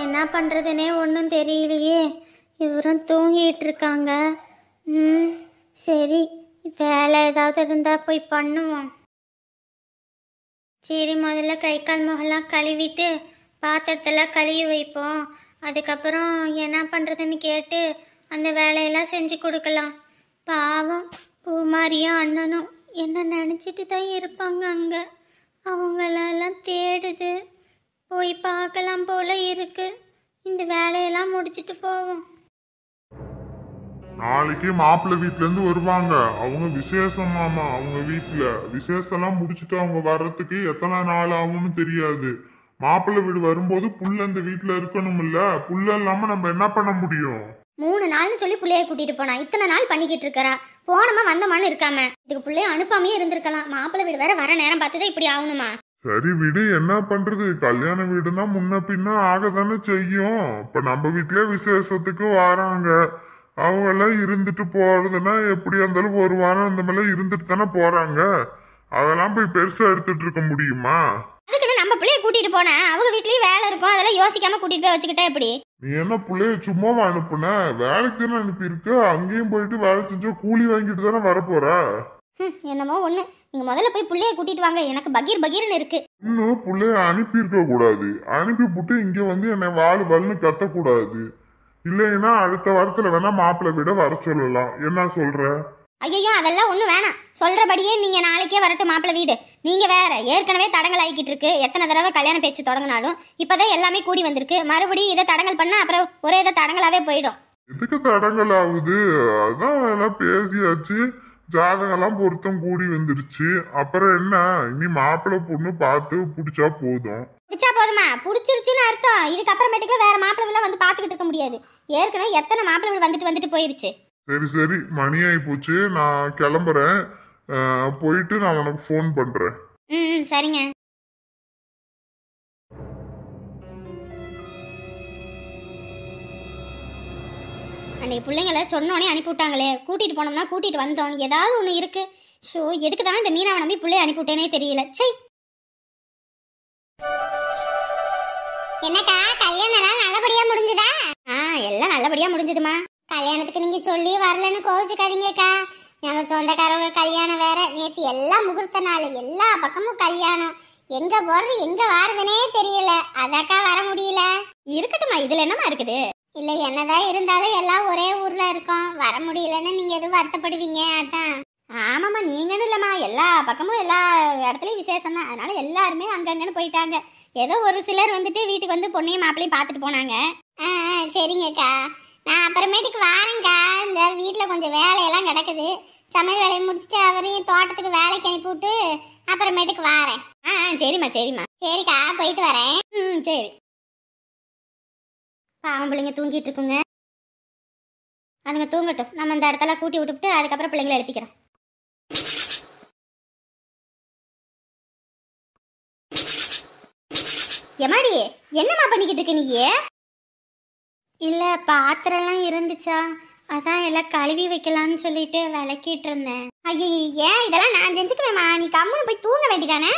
என்ன பண்ணுறதுனே ஒன்றும் தெரியலையே. இவரும் தூங்கிட்டு இருக்காங்க. சரி, வேலை ஏதாவது இருந்தால் போய் பண்ணுவோம். சரி, முதல்ல கை கால் முகலாம் கழுவிட்டு பாத்திரத்தெல்லாம் கழுவி வைப்போம். அதுக்கப்புறம் என்ன பண்ணுறதுன்னு கேட்டு அந்த வேலையெல்லாம் செஞ்சு கொடுக்கலாம். பாவம் பூமாரியும் அண்ணனும் என்ன நினச்சிட்டு தான் இருப்பாங்க. அங்கே அவங்களெல்லாம் தேடுது. போய் பார்க்கலாம் போல இருக்கு. இந்த வேலையெல்லாம் முடிச்சிட்டு போவோம். நாளைக்கு மாப்பிள்ளை வீட்டுல இருந்து வருவாங்க. அவங்க விசேஷமாமா. அவங்க வீட்டுல விசேஷம்லாம் முடிச்சுட்டு அவங்க வர்றதுக்கு எத்தனை நாள் ஆகும்னு தெரியாது. மாப்பிள்ளை வீடு வரும்போது புள்ள இந்த வீட்டுல இருக்கணும்ல. புள்ள இல்லாம நம்ம என்ன பண்ண முடியும்? 3 நாள்னு சொல்லி பிள்ளைய கூட்டிட்டு போனா இத்தனை நாள் பண்ணிக்கிட்டு இருக்கறா. போனமா வந்தமான்னு இருக்காம இதுக்கு பிள்ளைய அனுப்பாமே இருந்திருக்கலாம். மாப்பிள்ளை வீடு வேற வர நேரம் பார்த்துதான் இப்படி ஆகணுமா? சரி விடு, என்ன பண்றது? கல்யாண வீடுனா முன்ன பின்ன ஆகதானே செய்யும். இப்ப நம்ம வீட்லயே விசேஷத்துக்கு வராங்க. அவங்க எல்லாம் இருந்துட்டு போறதுன்னா எப்படியா இருந்தாலும் ஒரு வாரம் அந்த மாதிரி இருந்துட்டு தானே போறாங்க. அதெல்லாம் போய் பெருசா எடுத்துட்டு இருக்க முடியுமா? அதுக்குன்னு நம்ம பிள்ளைய கூட்டிட்டு போனா அவங்க வீட்லயும் வேலை இருக்கும். அதெல்லாம் யோசிக்காம கூட்டிட்டு போய் வச்சுக்கிட்டா எப்படி? நீ என்ன பிள்ளைய சும்மாவா அனுப்புன? வேலைக்கு தானே அனுப்பியிருக்க. அங்கேயும் போயிட்டு வேலை செஞ்சா கூலி வாங்கிட்டு தானே வரப்போற. என்னமோ ஒண்ணு. நீங்க முதல்ல போய் பிள்ளைய கூட்டிட்டு வாங்க. எனக்கு பகீர் பகீர்னு இருக்கு. இன்னும் பிள்ளைய அனுப்பியிருக்க கூடாது. அனுப்பி போட்டு இங்க வந்து என்னை வாழ்னு கத்தக்கூடாது. இல்லைன்னா அடுத்த வாரத்துல வேணா மாப்பிள்ளை வீட வர சொல்லலாம். என்ன சொல்ற? ஐயோ, அதெல்லாம் ஒன்றும் வேணாம். சொல்றபடியே நீங்க நாளைக்கே வரட்டும் மாப்பிள்ளை வீடு. நீங்க வேற ஏற்கனவே தடங்கள் ஆகிக்கிட்டு இருக்கு. எத்தனை தடவை கல்யாண பேச்சு தொடங்கினாலும் இப்பதான் எல்லாமே கூடி வந்திருக்கு. மறுபடியும் இதை தடங்கள் பண்ணா அப்புறம் ஒரே இதை தடங்களாவே போயிடும். எதுக்கு தடங்கள் ஆகுது? அதான் எல்லாம் பேசியாச்சு. ஜாதகம்லாம் பொருத்தம் கூடி வந்துருச்சு. அப்புறம் என்ன? இனி மாப்பிள்ளை பொண்ணு பார்த்து பிடிச்சா போதும். பிடிச்சா போதுமா? பிடிச்சிருச்சுன்னு அர்த்தம். இதுக்கப்புறமேட்டுக்கு வேற மாப்பிள்ளை வீடு வந்து பார்த்துக்கிட்டு இருக்க முடியாது. ஏற்கனவே எத்தனை மாப்பிள்ளை வீடு வந்துட்டு போயிருச்சு. சரி சரி, மணி ஆகி போச்சு. நான் கிளம்புறேன். போயிட்டு நான் உனக்கு ஃபோன் பண்றேன். சரிங்க. அன்னைக்கு பிள்ளைங்களை சொன்னோடனே அனுப்பிவிட்டாங்களே. கூட்டிட்டு போனோம்னா கூட்டிட்டு வந்தோம். ஏதாவது ஒன்று இருக்கு. ஷோ, எதுக்கு தான் இந்த மீனாவை நம்பி பிள்ளைய அனுப்பிவிட்டேனே தெரியல. சை. என்னக்கா, கல்யாணம் எல்லாம் நல்லபடியா முடிஞ்சுதா? எல்லாம் நல்லபடியா முடிஞ்சதுமா. கல்யாணத்துக்கு நீங்க சொல்லி வரலன்னு கோவிச்சுக்காதீங்கக்கா. நம்ம சொந்தக்காரவங்க கல்யாணம் வேற. நேற்று எல்லாம் முகூர்த்த நாள். எல்லா பக்கமும் கல்யாணம். எங்க போறது எங்க வாரதுனே தெரியல. அதாக்கா வர முடியல. இருக்கட்டுமா, இதுல என்னமா இருக்குது? இல்ல, என்னதான் இருந்தாலும் எல்லாம் ஒரே ஊர்ல இருக்கோம். வர முடியலன்னு நீங்க எதுவும் வருத்தப்படுவீங்க. அதான். ஆமாம்மா, நீங்கன்னு இல்லம்மா, எல்லா பக்கமும் எல்லா இடத்துலயும் விசேஷம் தான். அதனால எல்லாருமே அங்கங்கன்னு போயிட்டாங்க. ஏதோ ஒரு சிலர் வந்துட்டு வீட்டுக்கு வந்து பொண்ணையும் மாப்பிளையும் பார்த்துட்டு போனாங்க. சரிங்கக்கா, நான் அப்புறமேட்டுக்கு வாரேங்க்கா. இந்த வீட்டில் கொஞ்சம் வேலையெல்லாம் கிடக்குது. சமையல் வேலையை முடிச்சுட்டு அவரையும் தோட்டத்துக்கு வேலைக்கு அனுப்பி விட்டு அப்புறமேட்டுக்கு வாரேன். சரிம்மா சரிம்மா. சரிக்கா, போயிட்டு வரேன். சரி. பாவம் பிள்ளைங்க தூங்கிட்டு இருக்குங்க. அதுங்க தூங்கட்டும். நம்ம இந்த இடத்துல கூட்டி விட்டுவிட்டு அதுக்கப்புறம் பிள்ளைங்களை எழுப்பிக்கிறோம். எம்மாடி, என்னம்மா பண்ணிக்கிட்டு இருக்க நீ? இல்லை, பாத்திரம்லாம் இருந்துச்சா, அதான் எல்லாம் கழுவி வைக்கலான்னு சொல்லிட்டு விளக்கிட்டு இருந்தேன். ஐயே, ஏன் இதெல்லாம் நான் செஞ்சுக்குவேம்மா. நீ கம்முன்னு போய் தூங்க வேண்டிதானே?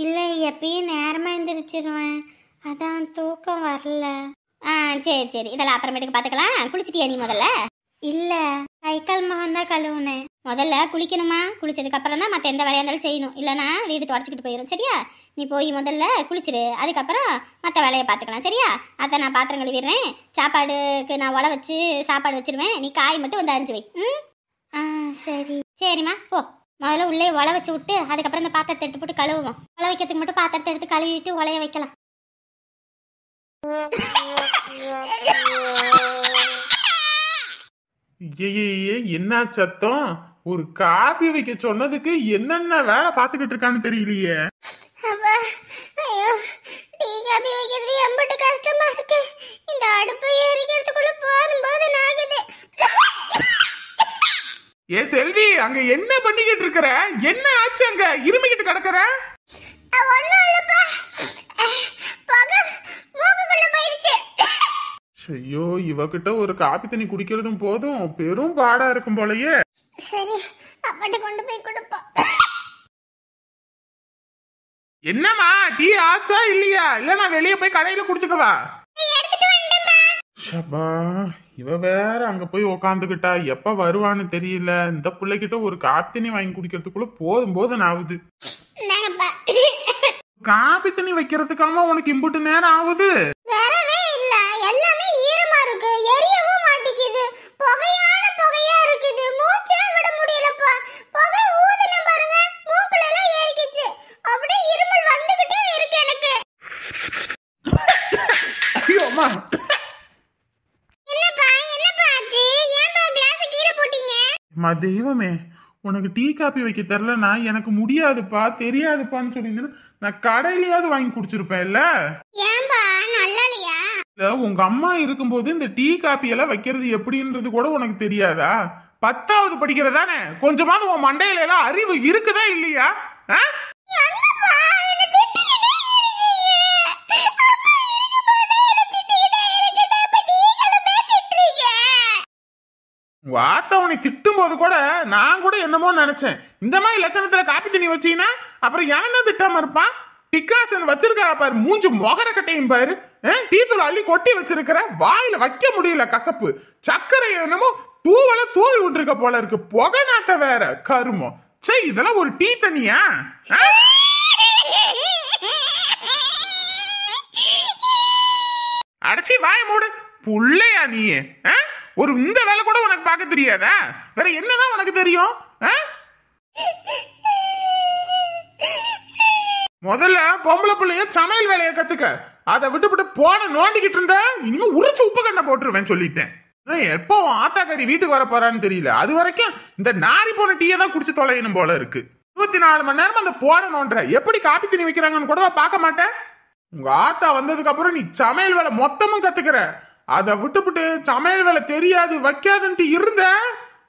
இல்லை, எப்பயும் நேரமாக எழுந்திரிச்சிருவேன். அதான் தூக்கம் வரல. சரி சரி, இதெல்லாம் அப்புறமேட்டுக்கு பார்த்துக்கலாம். குளிச்சிட்டியா நீ முதல்ல? இல்லை, கை கால் முகம் தான் கழுவுனேன். முதல்ல குளிக்கணுமா? குளிச்சதுக்கு அப்புறம் தான் மற்ற எந்த வேலையாக இருந்தாலும் செய்யணும். இல்லைனா வீடு தொடச்சிக்கிட்டு போயிடும். சரியா? நீ போய் முதல்ல குளிச்சிரு. அதுக்கப்புறம் மற்ற வேலையை பார்த்துக்கலாம். சரியா? அதை நான் பாத்திரம் கழுவிடுறேன். சாப்பாடுக்கு நான் உலை வச்சு சாப்பாடு வச்சிருவேன். நீ காய் மட்டும் வந்து அரிஞ்சு வை. சரி சரிம்மா, போ. முதல்ல உள்ளே உலை வச்சு விட்டு அதுக்கப்புறம் இந்த பாத்திரத்தை எடுத்து போட்டு கழுவுவோம். உலை வைக்கிறதுக்கு மட்டும் பாத்திரத்தை எடுத்து கழுவிட்டு உலைய வைக்கலாம். என்ன சத்தம்? ஒரு காபி வைக்க சொன்னதுக்கு என்னென்ன வேலை பார்த்துக்கிட்டு இருக்கான்னு தெரியலையே. டீ காபி வைக்கிறது எம்பட்டு கஷ்டமா இருக்கு. இந்த அடுப்பு எரிக்கிறதுக்குள்ள போதும் ஆகுது. ஏ செல்வி, அங்க என்ன பண்ணிக்கிட்டு இருக்கிற? என்ன ஆச்சு? அங்க இருமிக்கிட்டு கிடக்குற? ஐயோ, இவகிட்ட ஒரு காபி தண்ணி குடிக்கிறதும் போதும் பெரும் பாடா இருக்கும் போலயே. சரி, அப்பாட்ட கொண்டு போய் கொடுப்போம். என்னம்மா, டீ ஆச்சா இல்லையா? இல்ல நான் வெளியே போய் கடையில குடிச்சுக்கவா? எடுத்து ஷபா, இவ வேற அங்க போய் உக்காந்துக்கிட்டா எப்ப வருவான்னு தெரியல. இந்த பிள்ளைகிட்ட ஒரு காப்பி தண்ணி வாங்கி குடிக்கிறதுக்குள்ள போதும் போதும் ஆகுது. காப்பி தண்ணி வைக்கிறதுக்காம உனக்கு இம்புட்டு நேரம் ஆகுது. வரவே இல்ல, எல்லாமே ஈரமா இருக்கு, எரியவும் மாட்டேங்குது, புகையா இருக்குது, மூச்சே விட முடியலப்பா. புகை ஊதுன பாருங்க, மூக்குல எல்லாம் ஏறிக்கிச்சு, அப்படியே இருமல் வந்துகிட்டே இருக்கு எனக்கு. ஐயோ அம்மா, என்னப்பா ஆச்சு? ஏன்பா கிளாஸ் கீழே போட்டீங்க? தெய்வமே, உனக்கு டீ காப்பி வைக்க தெரியலனா எனக்கு முடியாதுப்பா, தெரியாதுப்பான்னு சொல்லியிருந்தேன். நான் கடையிலயாவது வாங்கி குடிச்சிருப்பேன்ல. ஏன்பா நல்லா இல்லையா? இல்ல, உங்க அம்மா இருக்கும்போது இந்த டீ காப்பி எல்லாம் வைக்கிறது எப்படின்றது கூட உனக்கு தெரியாதா? 10வது படிக்கிறதானே, கொஞ்சமாவது உன் மண்டையில எல்லாம் அறிவு இருக்குதா இல்லையா? வார்த்தை உனக்கு திட்டும் போது கூட நான் கூட என்னமோ நினைச்சேன், இந்த மாதிரி லட்சணத்துல காப்பி தண்ணி வச்சீங்கன்னா அப்புறம் எவன் தான் திட்டாம இருப்பான்? டிக்காசன் வச்சிருக்கா பாரு, மூஞ்சி மொகர கட்டையும் பாரு, டீ தூள் அள்ளி கொட்டி வச்சிருக்கிற, வாயில வைக்க முடியல கசப்பு, சர்க்கரை என்னமோ தூவல தூவி விட்டுருக்க போல இருக்கு, புகை நாத்த வேற கருமம். சே, இதெல்லாம் ஒரு டீ தண்ணியா? அடைச்சி வாய மூடு, புள்ளையா நீ? ஒரு இந்த வேலை கூட உனக்கு பார்க்க தெரியாதா? வேற என்னதான் உனக்கு தெரியும்? முதல்ல பொம்பளை பிள்ளைய சமையல் வேலையை கத்துக்க, அதை விட்டு போன நோண்டிக்கிட்டு இருந்த இனிமே உரிச்சு உப்பு கண்ணை போட்டுருவேன் சொல்லிட்டேன். எப்போ ஆத்தாக்காரி வீட்டுக்கு வர போறான்னு தெரியல, அது வரைக்கும் இந்த நாரி போன டீயை தான் குடிச்சு தொலையணும் போல இருக்கு. 24 மணி நேரம் அந்த போன நோண்டுற, எப்படி காப்பி தண்ணி வைக்கிறாங்கன்னு கூட பார்க்க மாட்டேன். உங்க ஆத்தா வந்ததுக்கு அப்புறம் நீ சமையல் வேலை மொத்தமும் கத்துக்கிற, அதை விட்டுப்புட்டு சமையல் வேலை தெரியாது வைக்காதுன்ட்டு இருந்த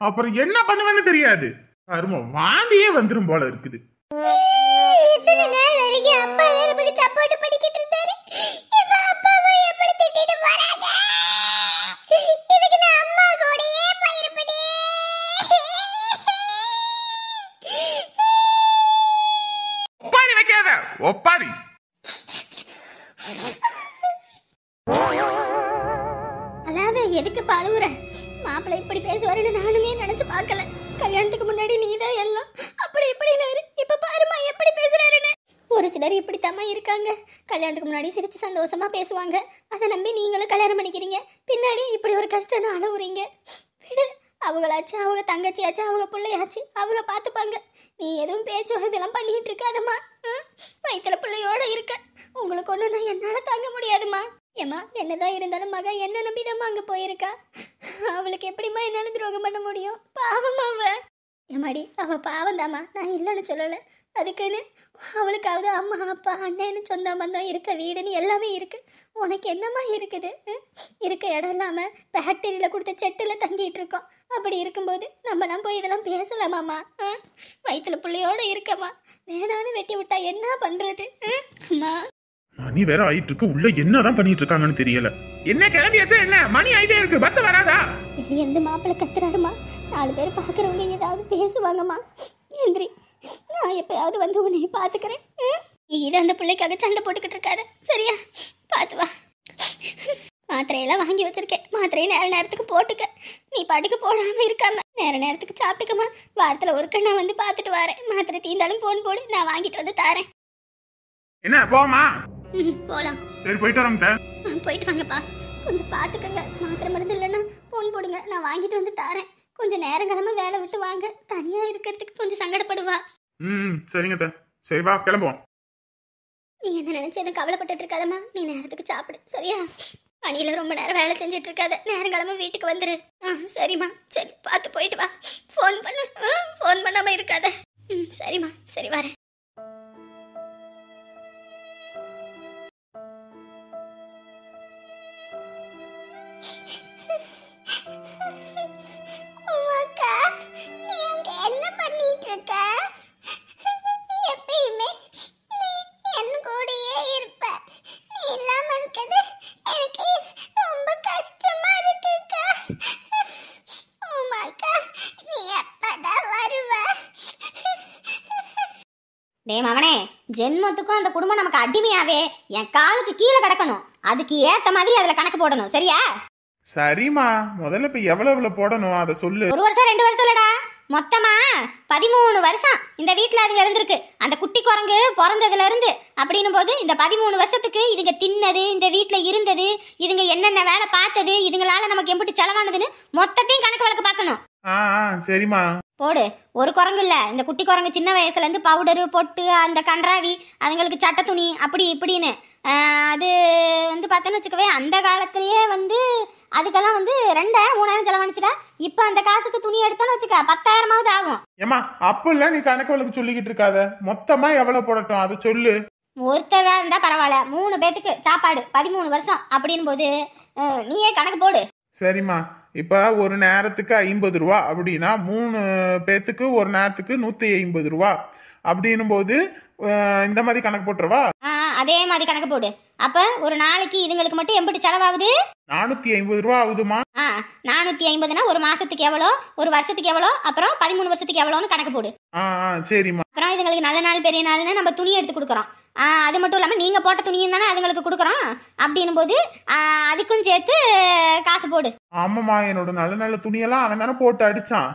அப்புறம் என்ன பண்ணுவேன்னு தெரியாது. கருமம், வாந்தியே வந்துரும் போல இருக்குது. இத்தனை நாள் வரைக்கும் அப்பா வேற படி சப்போர்ட் படிக்கிட்டு இருந்தாரு, இப்ப அப்பாவை எப்படி திட்டிட்டு போறாங்க? இதுக்கு நான் அம்மா கூடயே போயிருப்பேனே. ஒப்பாரி வைக்காத, ஒப்பாரி. அதாவது எதுக்கு பாழுவுற? மாப்பிள்ளை இப்படி பேசுவாருன்னு நானுமே நினைச்சு பார்க்கல. கல்யாணத்துக்கு முன்னாடி நீதான் எல்லாம் அப்படி இப்படினாரு, இப்ப பாருமா எப்படி பேசுறாருன்னு. ஒரு சிலர் இப்படித்தாம்மா இருக்காங்க, கல்யாணத்துக்கு முன்னாடி சிரிச்சு சந்தோஷமா பேசுவாங்க, அதை நம்பி நீங்களும் கல்யாணம் பண்ணிக்கிறீங்க, பின்னாடி இப்படி ஒரு கஷ்டம்னு அழுவுறீங்க. விடு, அவங்களாச்சு, அவங்க தங்கச்சியாச்சு, அவங்க பிள்ளையாச்சு, அவங்க பார்த்துப்பாங்க. நீ எதுவும் பேச்சு இதெல்லாம் பண்ணிட்டு இருக்காதம்மா. வயிற்றுல பிள்ளையோட இருக்க உங்களுக்கு ஒன்றுனா என்னால் தாங்க முடியாதுமா. ஏம்மா, என்னதான் இருந்தாலும் மக என்ன நம்பிதாம்மா அங்கே போயிருக்கா, அவளுக்கு எப்படிம்மா என்னால் துரோகம் பண்ண முடியும்? பாவம்மா அவ. ஏமாடி, அவள் பாவம் தாம்மா, நான் இல்லைன்னு சொல்லலை. அதுக்குன்னு அவளுக்காவது அம்மா அப்பா அண்ணன்னு சொந்த பந்தம் இருக்க, வீடுன்னு எல்லாமே இருக்கு. உனக்கு என்னம்மா இருக்குது? இருக்க இடம் இல்லாமல் ஃபேக்டரியில் கொடுத்த செட்டில் தங்கிட்டு இருக்கோம். அப்படி இருக்கும்போது நம்மலாம் போய் இதெல்லாம் பேசலாமாம்மா? வயிற்றுல பிள்ளையோட இருக்கம்மா, வேணான்னு வெட்டி விட்டா என்ன பண்ணுறது? அம்மா, மணி வேற ஆயிட்டு இருக்கு, உள்ள என்னதான் பண்ணிட்டு இருக்காங்கன்னு தெரியல. என்ன கிளம்பியாச்சா? என்ன மணி ஆயிட்டே இருக்கு, பஸ் வராதா? இது எந்த மாப்பிள்ளை கத்துறாருமா? 4 பேர் பார்க்குறவங்க ஏதாவது பேசுவாங்கம்மா. எந்திரி, நான் எப்பயாவது வந்து உன்னை பார்த்துக்கிறேன். இது அந்த பிள்ளைக்காக சண்டை போட்டுக்கிட்டு இருக்காத, சரியா? பார்த்து வா. மாத்திரையெல்லாம் வாங்கி வச்சிருக்கேன், மாத்திரையை நேரத்துக்கு போட்டுக்க. நீ பாட்டுக்கு போடாமல் இருக்காம நேரத்துக்கு சாப்பிட்டுக்கம்மா. வாரத்தில் ஒருக்க நான் வந்து பார்த்துட்டு வரேன். மாத்திரை தீந்தாலும் போன் போடு, நான் வாங்கிட்டு வந்து தாரேன். என்ன போமா? போலாம். சரி, போயிட்டு வரோங்க. போயிட்டு வாங்கப்பா. கொஞ்சம் பார்த்துக்கங்க, மாத்திரை மருந்து இல்லைன்னா போன் போடுங்க, நான் வாங்கிட்டு வந்து தாரேன். கொஞ்சம் நேரங்கிழமை வேலை விட்டு வாங்க, தனியா இருக்கிறதுக்கு கொஞ்சம் சங்கடப்படுவா. சரிங்க. சரி வா, கிளம்புவோம். நீ என்ன நினைச்சு எதுவும் கவலைப்பட்டு இருக்காதம்மா, நீ நேரத்துக்கு சாப்பிடு, சரியா? பணியில ரொம்ப நேரம் வேலை செஞ்சுட்டு இருக்காத, நேரங்கிழமை வீட்டுக்கு வந்துரு. சரிம்மா, சரி, பார்த்து போயிட்டு வா. ஃபோன் பண்ணு, ஃபோன் பண்ணாம இருக்காத. சரிம்மா, சரி வரேன். என்ன பண்ணிட்டு இருக்க? எப்பயுமே என் கூடயே இருப்ப, நீ இல்லாம இருக்கிறது எனக்கு ரொம்ப கஷ்டமா இருக்குக்கா. உமாக்கா, நீ எப்பதான் வருவ? டே மகனே, ஜென்மத்துக்கும் அந்த குடும்பம் நமக்கு அடிமையாவே என் காலுக்கு கீழே கிடக்கணும். அதுக்கு ஏத்த மாதிரி அதுல கணக்கு போடணும், சரியா? சரிம்மா, முதல்ல இப்ப எவ்வளவு போடணும் அதை சொல்லு. 1 வருஷம் 2 வருஷம் இல்லடா, மொத்தமா 13 வருஷம் இந்த வீட்டுல அதுங்க இருந்திருக்கு. அந்த குட்டி குரங்கு பிறந்ததுல இருந்து அப்படின்னும் போது இந்த 13 வருஷத்துக்கு இதுங்க தின்னது, இந்த வீட்டுல இருந்தது, இதுங்க என்னென்ன வேலை பார்த்தது, இதுங்களால நமக்கு எம்பிட்டு செலவானதுன்னு மொத்தத்தையும் கணக்கு வழக்கு பார்க்கணும். சரிம்மா போடு. ஒரு குரங்கு இல்ல, இந்த குட்டி குரங்கு சின்ன வயசுல இருந்து பவுடரு பொட்டு, அந்த கன்றாவி, அதுங்களுக்கு சட்ட துணி அப்படி இப்படின்னு அது பார்த்தேன்னு வச்சுக்கவே, அந்த காலத்திலேயே அதுக்கெல்லாம் 2000 3000 செலவழிச்சுட்டா. இப்ப அந்த காசுக்கு துணி எடுத்தோன்னு வச்சுக்க 10,000 ஆகும். ஏமா அப்ப இல்ல, நீ கணக்கு வழக்கு சொல்லிக்கிட்டு இருக்காத. மொத்தமா எவ்வளவு போடட்டும் அதை சொல்லு. ஒருத்தரா இருந்தா பரவாயில்ல, 3 பேத்துக்கு சாப்பாடு 13 வருஷம் அப்படின் போது நீயே கணக்கு போடு. சரிம்மா, இப்ப ஒரு நேரத்துக்கு 50 ரூபா அப்படின்னா 3 பேத்துக்கு ஒரு நேரத்துக்கு 150 ரூபா அப்படின்னும் போது இந்த மாதிரி கணக்கு போட்டுருவா. அதே மாதிரி கணக்கு போடு. அப்ப ஒரு நாளைக்கு இதுங்களுக்கு மட்டும் எப்படி செலவாகுது? 450 ரூபா ஆகுதுமா. 450னா ஒரு மாசத்துக்கு எவ்வளோ, ஒரு வருஷத்துக்கு எவ்வளோ, அப்புறம் 13 வருஷத்துக்கு எவ்வளோன்னு கணக்கு போடு. சரிம்மா. அப்புறம் இதுங்களுக்கு நல்ல நாள் பெரிய நாள்னு நம்ம துணி எடுத்து கொடுக்குறோம். அது மட்டும் இல்லாமல் நீங்கள் போட்ட துணியும் தானே அதுங்களுக்கு கொடுக்குறோம். அப்படின்னும் போது அதுக்கும் சேர்த்து காசு போடு. ஆமாம்மா, என்னோட நல்ல நல்ல துணியெல்லாம் அவன் தானே போட்டு அடிச்சான்.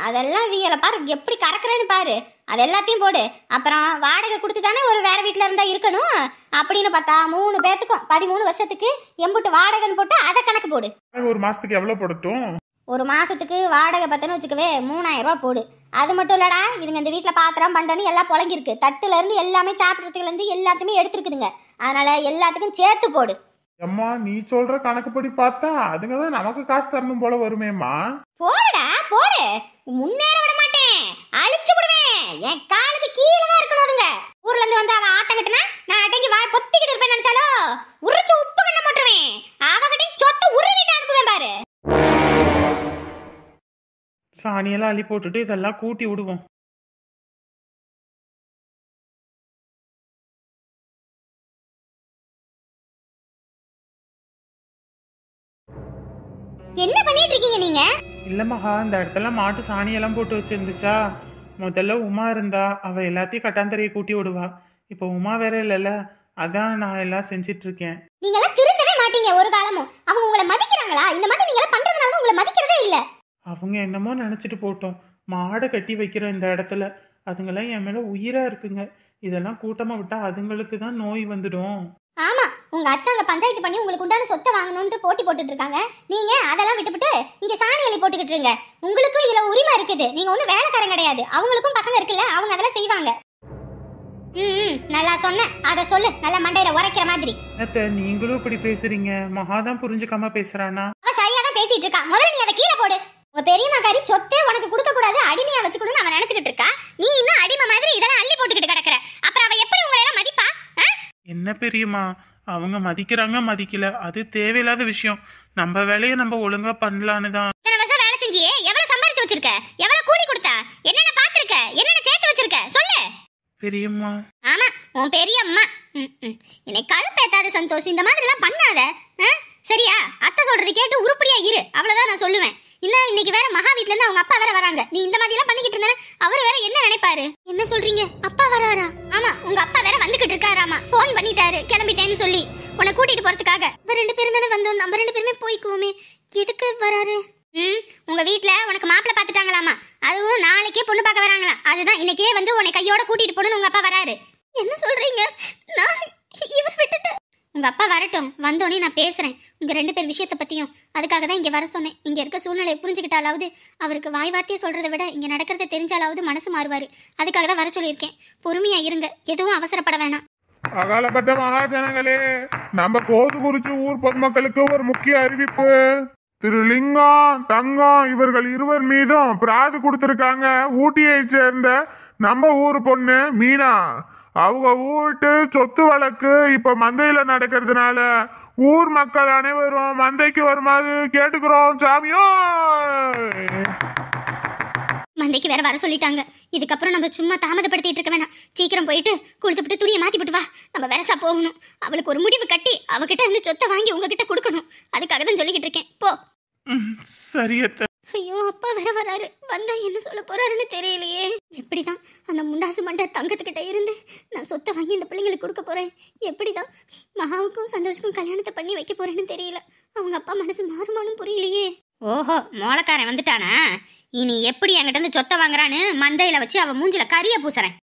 அதெல்லாம் இவங்கள பாரு எப்படி கறக்குறேன்னு பாரு. அது எல்லாத்தையும் போடு. அப்புறம் வாடகை கொடுத்து தானே ஒரு வேற வீட்டில் இருந்தா இருக்கணும். அப்படின்னு பார்த்தா 3 பேத்துக்கும் 13 வருஷத்துக்கு எம்புட்டு வாடகைன்னு போட்டு அதை கணக்கு போடு. ஒரு மாசத்துக்கு எவ்வளவு போடட்டும்? ஒரு மாசத்துக்கு வாடகை பார்த்தேன்னு வச்சுக்கவே 3000 ரூபா போடு. அது மட்டும் இல்லடா, இதுங்க இந்த வீட்டில் பாத்திரம் பண்டன்னு எல்லாம் புழங்கிருக்கு. தட்டுல இருந்து எல்லாமே சாப்பிட்றதுல இருந்து எல்லாத்தையுமே எடுத்துருக்குதுங்க. அதனால எல்லாத்துக்கும் சேர்த்து போடு. அம்மா, நீ சொல்ற கணக்குப்படி பார்த்தா அதுங்க தான் நமக்கு காசு தரணும் போல வருமேம்மா. போடுடா போடு, முன்னேற விட மாட்டேன், அழிச்சு விடுவேன். என் காலுக்கு கீழே தான் இருக்கணும் அதுங்க. ஊர்ல இருந்து வந்து அவன் ஆட்டம் கட்டுனா நான் அடங்கி வாய் பொத்திக்கிட்டு இருப்பேன் நினைச்சாலோ உரிச்சு உப்பு கண்ண போட்டுருவேன். அவகிட்டையும் சொத்தை உருவிட்டு அனுப்புவேன் பாரு. சாணியெல்லாம் அள்ளி போட்டுட்டு இதெல்லாம் கூட்டி விடுவோம். என்ன பண்ணிட்டு இருக்கீங்க நீங்க? இல்ல மகா, இந்த இடத்துல மாட்டு சாணியெல்லாம் போட்டு வச்சிருந்துச்சா. முதல்ல உமா இருந்தா, அவ எல்லாத்தையும் கட்டாந்தரையை கூட்டி விடுவா. இப்ப உமா வேற இல்லைல்ல, அதான் நான் எல்லாம் செஞ்சிட்டு இருக்கேன். நீங்க எல்லாம் திருந்தவே மாட்டீங்க ஒரு காலமும். அவங்க உங்களை மதிக்கிறாங்களா? இந்த மாதிரி நீங்க எல்லாம் பண்றதுனால உங்களை மதிக்கிறதே இல்ல. அவங்க என்னமோ நினைச்சிட்டு போட்டோம். மாடை கட்டி வைக்கிற இந்த இடத்துல அதுங்கெல்லாம் என் மேல உயிரா இருக்குங்க. இதெல்லாம் கூட்டமா விட்டா அதுங்களுக்கு தான் நோய் வந்துடும். ஆமா, உங்க அத்தை அங்க பஞ்சாயத்து பண்ணி உங்களுக்கு உண்டான சொத்தை வாங்கணும்னு போட்டி போட்டுட்டு இருக்காங்க. நீங்க அதெல்லாம் விட்டுவிட்டு இங்க சாணி அள்ளி போட்டுக்கிட்டு இருங்க. உங்களுக்கும் இதுல உரிமை இருக்குது. நீங்க ஒன்னும் வேலைக்காரன் கிடையாது. அவங்களுக்கும் பசங்க இருக்குல்ல, அவங்க அதெல்லாம் செய்வாங்க. நல்லா சொன்ன, அத சொல்லு, நல்ல மண்டையில உரைக்கிற மாதிரி. நீங்களும் இப்படி பேசுறீங்க. மகாதான் புரிஞ்சுக்காம பேசுறானா? அவ சரியா தான் பேசிட்டு இருக்கா. முதல்ல நீ அதை கீழே போடு. உங்க பெரியம்மாக்காரி சொத்தே உனக்கு கொடுக்க கூடாது, அடிமையா வச்சுக்கணும்னு அவன் நினைச்சுக்கிட்டு இருக்கா. நீ இன்னும் அடிமை மாதிரி இதெல்லாம் அள்ளி போட்டுக்கிட்டு கிடக்குற. அப்புறம் அவ எப்படி உங்களை எல்லாம் மதிப்பா? என்ன பெரியம்மா, அவங்க மதிக்கிறாங்க மதிக்கல, அது தேவையில்லாத விஷயம். நம்ம வேலையை நம்ம ஒழுங்கா பண்ணலான்னு தான். இத்தனை வருஷம் வேலை செஞ்சியே எவ்வளவு சம்பாரிச்சு வச்சிருக்க? எவ்வளவு கூலி கொடுத்தா? என்னென்ன பாத்துருக்க? என்னென்ன சேர்த்து வச்சிருக்க? சொல்லு பெரியம்மா. ஆமா, உன் பெரியம்மா. என்னை கழுப்பேத்தாத சந்தோஷ், இந்த மாதிரி எல்லாம் பண்ணாத. சரியா? அத்தை சொல்றது கேட்டு உருப்படியா இரு, அவ்வளவுதான் நான் சொல்லுவேன். இன்னும் இன்னைக்கு வேற மகா வீட்ல இருந்து அவங்க அப்பா வேற வராங்க. நீ இந்த மாதிரி எல்லாம் பண்ணிக்கிட்டு இருந்தா அவரு வேற என்ன நினைப்பாரு? என்ன சொல்றீங்க? அப்பா வராரா? ஆமா, உங்க அப்பா வேற வந்துகிட்டு இருக்காராமா. போன் பண்ணிட்டாரு கிளம்பிட்டேன்னு சொல்லி உன்னை கூட்டிட்டு போறதுக்காக. நம்ம 2 பேரும் தானே வந்தோம், நம்ம 2 பேருமே போய்க்குவோமே. எதுக்கு வராரு? உங்க வீட்ல உனக்கு மாப்பிள்ளை பாத்துட்டாங்களாமா. அதுவும் நாளைக்கே பொண்ணு பார்க்க வராங்களா. அதுதான் இன்னைக்கே வந்து உன்னை கையோட கூட்டிட்டு போகணும்னு உங்க அப்பா வராரு. என்ன சொல்றீங்க? நான் இவர் விட்டுட்டு உங்க அப்பா வரட்டும், வந்தோடனே நான் பேசுறேன் உங்க 2 பேர் விஷயத்தை பத்தியும். அதுக்காக தான் இங்க வர சொன்னேன். இங்க இருக்க சூழ்நிலையை புரிஞ்சுக்கிட்டாலாவது அவருக்கு வாய் வார்த்தையை சொல்றதை விட இங்க நடக்கிறத தெரிஞ்சாலாவது மனசு மாறுவாரு. அதுக்காக தான் வர சொல்லியிருக்கேன். பொறுமையா இருங்க, எதுவும் அவசரப்பட வேணாம். அகாலப்பட்ட மகாஜனங்களே, நம்ம கோதுகுறிச்சி ஊர் பொதுமக்களுக்கு ஒரு முக்கிய அறிவிப்பு. திரு லிங்கம், தங்கம் இவர்கள் 2 மீதும் பிராது கொடுத்திருக்காங்க. ஊட்டியை சேர்ந்த நம்ம ஊர் பொண்ணு மீனா. அவங்க வீட்டு சொத்து வழக்கு இப்ப மந்தையில நடக்கிறதுனால ஊர் மக்கள் அனைவரும் மந்தைக்கு வருமாறு கேட்டுக்கிறோம். சாமியோ, மந்தைக்கு வேற வர சொல்லிட்டாங்க. இதுக்கப்புறம் நம்ம சும்மா தாமதப்படுத்திட்டு இருக்க வேணாம். சீக்கிரம் போயிட்டு குளிச்சுட்டு துணியை மாத்தி போட்டு வா. நம்ம வெரசா போகணும். அவளுக்கு ஒரு முடிவு கட்டி அவகிட்ட இருந்து சொத்தை வாங்கி உங்ககிட்ட கொடுக்கணும். அதுக்காக தான் சொல்லிக்கிட்டு இருக்கேன். போ. சரியத்த. ஐயோ அப்பா வேற வராரு, வந்தா என்ன சொல்ல போறாருன்னு தெரியலையே. எப்படிதான் அந்த முண்டாசு மண்டை தங்கத்துக்கிட்ட இருந்து நான் சொத்தை வாங்கி இந்த பிள்ளைங்களுக்கு கொடுக்க போறேன். எப்படிதான் மகாவுக்கும் சந்தோஷக்கும் கல்யாணத்தை பண்ணி வைக்க போறேன்னு தெரியல. அவங்க அப்பா மனசு மாறுமானும் புரியலையே. ஓஹோ, மோளக்காரன் வந்துட்டானா? இனி எப்படி என்கிட்ட இருந்து சொத்தை வாங்குறான்னு மந்தையில வச்சு அவ மூஞ்சில கரிய பூசுறேன்.